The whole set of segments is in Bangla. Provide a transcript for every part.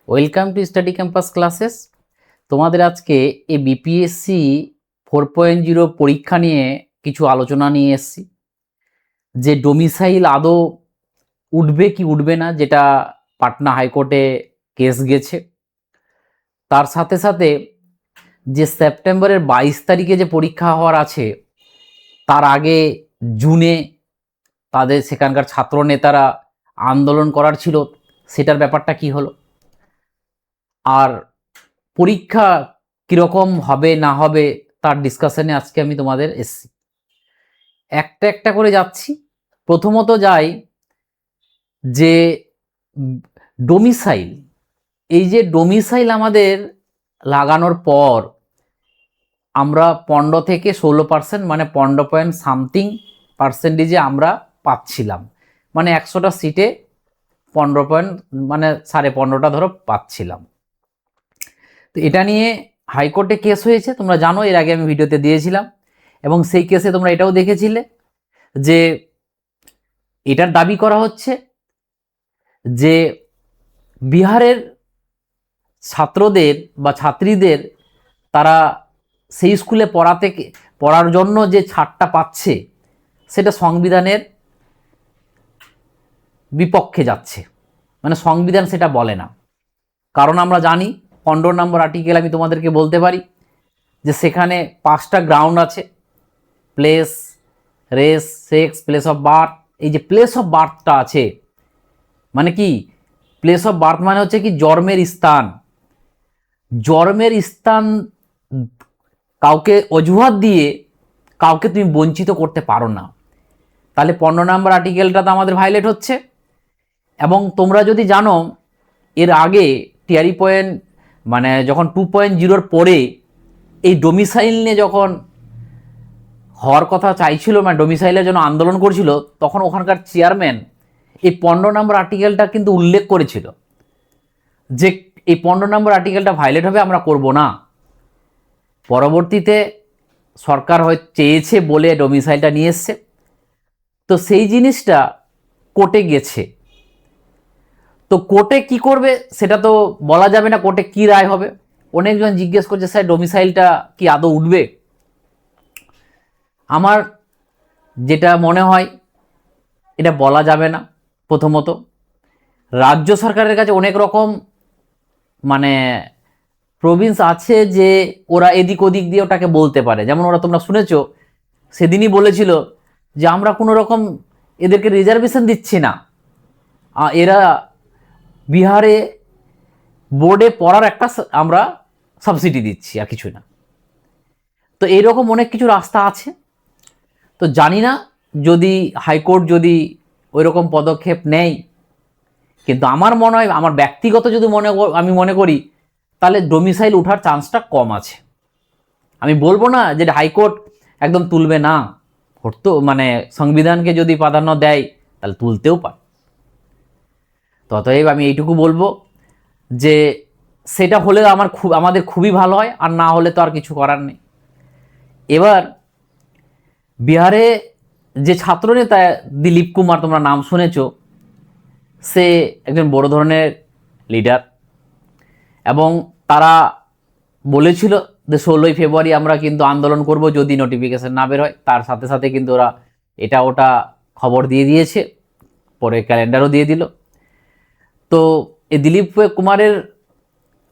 Welcome to study campus classes. তোমাদের আজকে এই বিপিএসসি 4.0 পরীক্ষা নিয়ে কিছু আলোচনা নিয়ে এসেছি, যে ডোমিসাইল আদৌ উঠবে কি উঠবে না, যেটা পাটনা হাইকোর্টে কেস গেছে। তার সাথে সাথে যে সেপ্টেম্বরের 22 তারিখে যে পরীক্ষা হওয়ার আছে, তার আগে জুনে তাদের সেখানকার ছাত্র নেতারা আন্দোলন করার ছিল, সেটার ব্যাপারটা কি হলো, আর পরীক্ষা কীরকম হবে না হবে তার ডিসকাশনে আজকে আমি তোমাদের এসছি। একটা একটা করে যাচ্ছি। প্রথমত যাই যে ডোমিসাইল, এই যে ডোমিসাইল আমাদের লাগানোর পর আমরা 15 থেকে 16%, মানে 15 সামথিং পার্সেন্টেজে আমরা পাচ্ছিলাম, মানে 100টা সিটে 15 মানে 15.5টা ধরো পাচ্ছিলাম। তো এটা নিয়ে হাইকোর্টে কেস হয়েছে, তোমরা জানো, এর আগে আমি ভিডিওতে দিয়েছিলাম, এবং সেই কেসে তোমরা এটাও দেখেছিলে যে এটার দাবি করা হচ্ছে যে বিহারের ছাত্রদের বা ছাত্রীদের তারা সেই স্কুলে পড়ার জন্য যে ছাড়টা পাচ্ছে সেটা সংবিধানের বিপক্ষে যাচ্ছে, মানে সংবিধান সেটা বলে না। কারণ আমরা জানি 15 নম্বর আর্টিকেল, আমি তোমাদেরকে বলতে পারি যে সেখানে 5টা গ্রাউন্ড আছে: place, race, sex, place of birth. এই যে প্লেস অফ বার্থটা আছে, মানে কি প্লেস অফ বার্থ মানে হচ্ছে কি জন্মের স্থান। জন্মের স্থান কাউকে অজুহাত দিয়ে কাউকে তুমি বঞ্চিত করতে পারো না। তাহলে 15 নম্বর আর্টিকেলটা তো আমাদের ভায়োলেট হচ্ছে। এবং তোমরা যদি জানো, এর আগে টিআরই পয়েন্ট মানে যখন 2.0 পরে এই ডোমিসাইল নিয়ে যখন হওয়ার কথা চাইছিল, মানে ডোমিসাইলের জন্য আন্দোলন করছিল, তখন ওখানকার চেয়ারম্যান এই 15 নম্বর আর্টিকেলটা কিন্তু উল্লেখ করেছিল যে এই 15 নম্বর আর্টিকেলটা ভায়োলেট হবে, আমরা করব না। পরবর্তীতে সরকার হয়তো চেয়েছে বলে ডোমিসাইলটা নিয়ে এসছে, তো সেই জিনিসটা কোর্টে গেছে। তো কোর্টে কি করবে সেটা তো বলা যাবে না, কোর্টে কি রায় হবে। অনেকজন জিজ্ঞেস করছে, স্যার ডোমিসাইলটা কি আদৌ উঠবে? আমার যেটা মনে হয় এটা বলা যাবে না। প্রথমত রাজ্য সরকারের কাছে অনেক রকম মানে প্রভিন্স আছে যে ওরা এদিক ওদিক দিয়ে ওটাকে বলতে পারে। যেমন ওরা, তোমরা শুনেছো, সেদিনই বলেছিল যে আমরা কোনো রকম এদেরকে রিজার্ভেশন দিচ্ছি না, এরা বিহারে বোর্ডে পড়ার একটা আমরা সাবসিডি দিচ্ছি, আর কিছু না। তো এইরকম অনেক কিছু রাস্তা আছে। তো জানি না যদি হাইকোর্ট যদি ওই রকম পদক্ষেপ নেয়, কিন্তু আমার মনে হয়, আমার ব্যক্তিগত যদি আমি মনে করি, তাহলে ডোমিসাইল ওঠার চান্সটা কম আছে। আমি বলবো না যে হাইকোর্ট একদম তুলবে না, তো মানে সংবিধানকে যদি প্রাধান্য দেয় তাহলে তুলতেও পারে। ততএব আমি এইটুকু বলবো যে সেটা হলে আমাদের খুবই ভালো হয়, আর না হলে তো আর কিছু করার নেই। এবার বিহারে যে ছাত্রনেতা দিলীপ কুমার, তোমরা নাম শুনেছ, সে একজন বড় ধরনের লিডার, এবং তারা বলেছিল যে 16ই ফেব্রুয়ারি আমরা কিন্তু আন্দোলন করব যদি নোটিফিকেশন না বের হয়। তার সাথে সাথে কিন্তু ওরা এটা ওটা খবর দিয়ে দিয়েছে, পরে ক্যালেন্ডারও দিয়ে দিল। তো এই দিলীপ কুমারের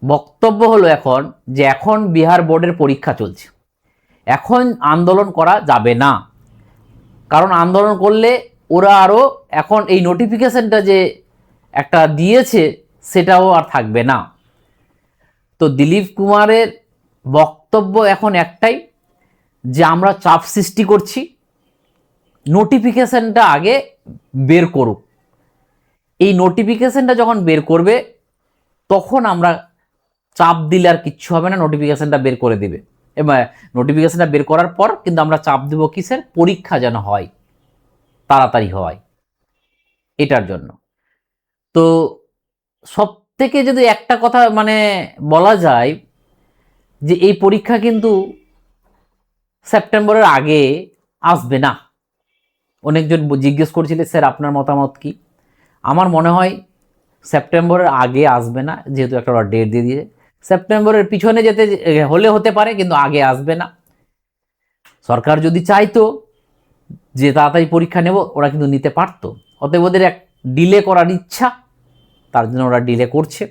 বক্তব্য হলো এখন যে এখন বিহার বোর্ডের পরীক্ষা চলছে, এখন আন্দোলন করা যাবে না। কারণ আন্দোলন করলে ওরা আরও এখন এই নোটিফিকেশনটা যে একটা দিয়েছে সেটাও আর থাকবে না। তো দিলীপ কুমারের বক্তব্য এখন একটাই, যে আমরা চাপ সৃষ্টি করছি, নোটিফিকেশনটা আগে বের করুক। এই নোটিফিকেশনটা যখন বের করবে তখন আমরা চাপ দিলে আর কিচ্ছু হবে না, নোটিফিকেশনটা বের করে দিবে। এবার নোটিফিকেশনটা বের করার পর কিন্তু আমরা চাপ দেব কিসের? পরীক্ষা যেন হয়, তাড়াতাড়ি হয়, এটার জন্য। তো সব থেকে যদি একটা কথা মানে বলা যায়, যে এই পরীক্ষা কিন্তু সেপ্টেম্বরের আগে আসবে না। অনেকজন জিজ্ঞেস করছিল, স্যার আপনার মতামত কি? আমার মনে হয় সেপ্টেম্বরের আগে আসবে না, যেহেতু একটা ওরা ডেট দিয়ে দিয়েছে। সেপ্টেম্বরের পিছনে যেতে হলে হতে পারে, কিন্তু আগে আসবে না। সরকার যদি চাইতো যে তাড়াতাড়ি পরীক্ষা নেব, ওরা কিন্তু নিতে পারতো। অতএব ওদের এক ডিলে করার ইচ্ছা, তার জন্য ওরা ডিলে করছে।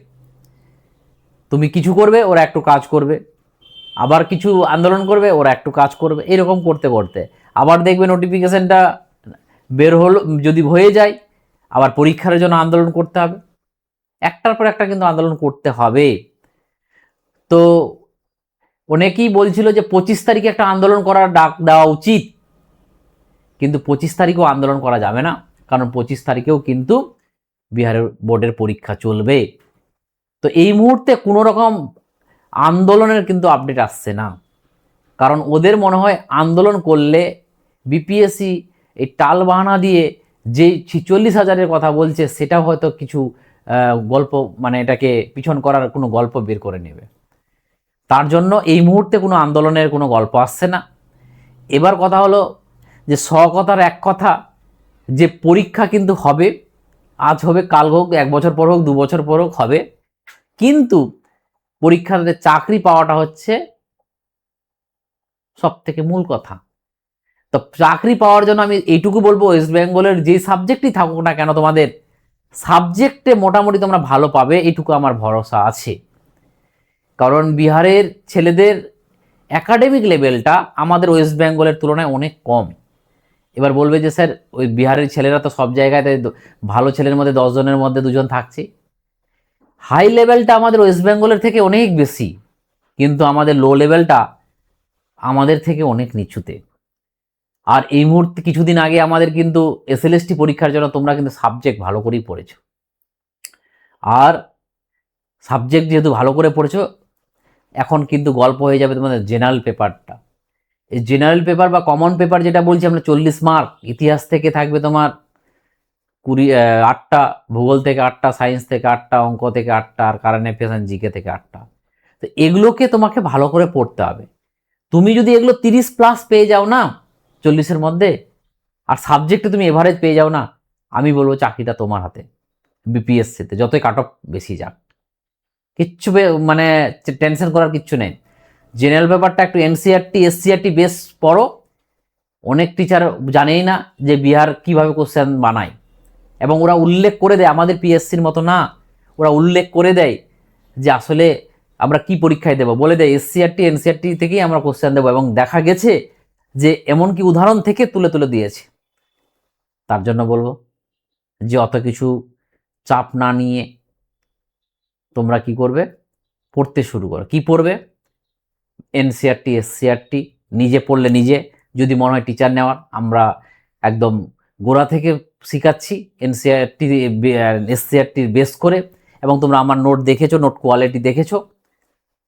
তুমি কিছু করবে, ওরা একটু কাজ করবে, আবার কিছু আন্দোলন করবে, ওরা একটু কাজ করবে, এরকম করতে করতে আবার দেখবে নোটিফিকেশনটা বের হলো, যদি হয়ে যায় আবার পরীক্ষার জন্য আন্দোলন করতে হবে। একটার পর একটা কিন্তু আন্দোলন করতে হবে। তো অনেকেই বলছিল যে 25 তারিখে একটা আন্দোলন করার ডাক দেওয়া উচিত, কিন্তু 25 তারিখেও আন্দোলন করা যাবে না, কারণ 25 তারিখেও কিন্তু বিহারের বোর্ডের পরীক্ষা চলবে। তো এই মুহূর্তে কোনো রকম আন্দোলনের কিন্তু আপডেট আসছে না, কারণ ওদের মনে হয় আন্দোলন করলে বিপিএসসি এই টাল বাহানা দিয়ে যে 46,000-এর কথা বলছে, সেটাও হয়তো কিছু গল্প, মানে এটাকে পিছন করার কোনো গল্প বের করে নেবে। তার জন্য এই মুহূর্তে কোনো আন্দোলনের কোনো গল্প আসছে না। এবার কথা হলো যে কথার এক কথা, যে পরীক্ষা কিন্তু হবে, আজ হবে কাল হোক, 1 বছর পর হোক, 2 বছর পর হোক হবে, কিন্তু পরীক্ষাতে চাকরি পাওয়াটা হচ্ছে সব থেকে মূল কথা। তো চাকরি পাওয়ার জন্য আমি এইটুকু বলবো, ওয়েস্ট বেঙ্গলের যে সাবজেক্টই থাকুক না কেন, তোমাদের সাবজেক্টে মোটামুটি তোমরা ভালো পাবে, এইটুকু আমার ভরসা আছে। কারণ বিহারের ছেলেদের একাডেমিক লেভেলটা আমাদের ওয়েস্ট বেঙ্গলের তুলনায় অনেক কম। এবার বলবে যে স্যার ওই বিহারের ছেলেরা তো সব জায়গায়, ভালো ছেলের মধ্যে 10 জনের মধ্যে 2 জন থাকছে। হাই লেভেলটা আমাদের ওয়েস্ট বেঙ্গলের থেকে অনেক বেশি, কিন্তু আমাদের লো লেভেলটা আমাদের থেকে অনেক নিচুতে। আর এই মুহূর্তে কিছুদিন আগে আমাদের কিন্তু এসএলএসটি পরীক্ষার জন্য তোমরা কিন্তু সাবজেক্ট ভালো করেই পড়েছো, আর সাবজেক্ট যেহেতু ভালো করে পড়েছো, এখন কিন্তু গল্প হয়ে যাবে তোমাদের জেনারেল পেপারটা। এই জেনারেল পেপার বা কমন পেপার যেটা বলছি আমরা, 40 মার্ক, ইতিহাস থেকে থাকবে তোমার 8টা, ভূগোল থেকে 8টা, সায়েন্স থেকে 8টা, অঙ্ক থেকে 8টা, আর কারেন্ট অ্যাফেয়ার্স জিকে থেকে 8টা। তো এগুলোকে তোমাকে ভালো করে পড়তে হবে। তুমি যদি এগুলো 30+ পেয়ে যাও না 40-এর মধ্যে, আর সাবজেক্টে তুমি এভারেজ পেয়ে যাও না, আমি বলবো চাকরিটা তোমার হাতে। বিপিএসসিতে যতই কাট অফ বেশি যাক, কিচ্ছু মানে টেনশন করার কিচ্ছু নেই। জেনারেল পেপারটা একটু এনসিআরটি এসসিআরটি বেশ পড়ো। অনেক টিচার জানেই না যে বিহার কিভাবে কোশ্চেন বানায়, এবং ওরা উল্লেখ করে দেয়, আমাদের পিএসসির মতো না, ওরা উল্লেখ করে দেয় যে আসলে আমরা কি পরীক্ষায় দেবো, বলে দেয় এসসিআরটি এনসিআরটি থেকেই আমরা কোশ্চেন দেবো, এবং দেখা গেছে যে এমনকি উদাহরণ থেকে তুলে তুলে দিয়েছে। তার জন্য বলবো যে অত কিছু চাপ না নিয়ে তোমরা কি করবে, পড়তে শুরু করো। কি পড়বে? এনসিআরটি এসসিআরটি নিজে পড়লে নিজে, যদি মনে হয় টিচার নেওয়ার, আমরা একদম গোড়া থেকে শিখাচ্ছি এনসিআরটি এসসিআরটির বেস করে, এবং তোমরা আমার নোট দেখেছো, নোট কোয়ালিটি দেখেছো,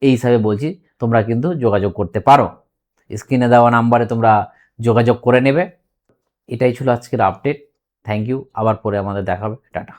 এই হিসাবে বলছি তোমরা কিন্তু যোগাযোগ করতে পারো। স্ক্রিনে দেওয়া নাম্বারে তোমরা যোগাযোগ করে নেবে। এটাই ছিল আজকের আপডেট। থ্যাংক ইউ, আবার পরে আমাদের দেখা হবে। টাটা।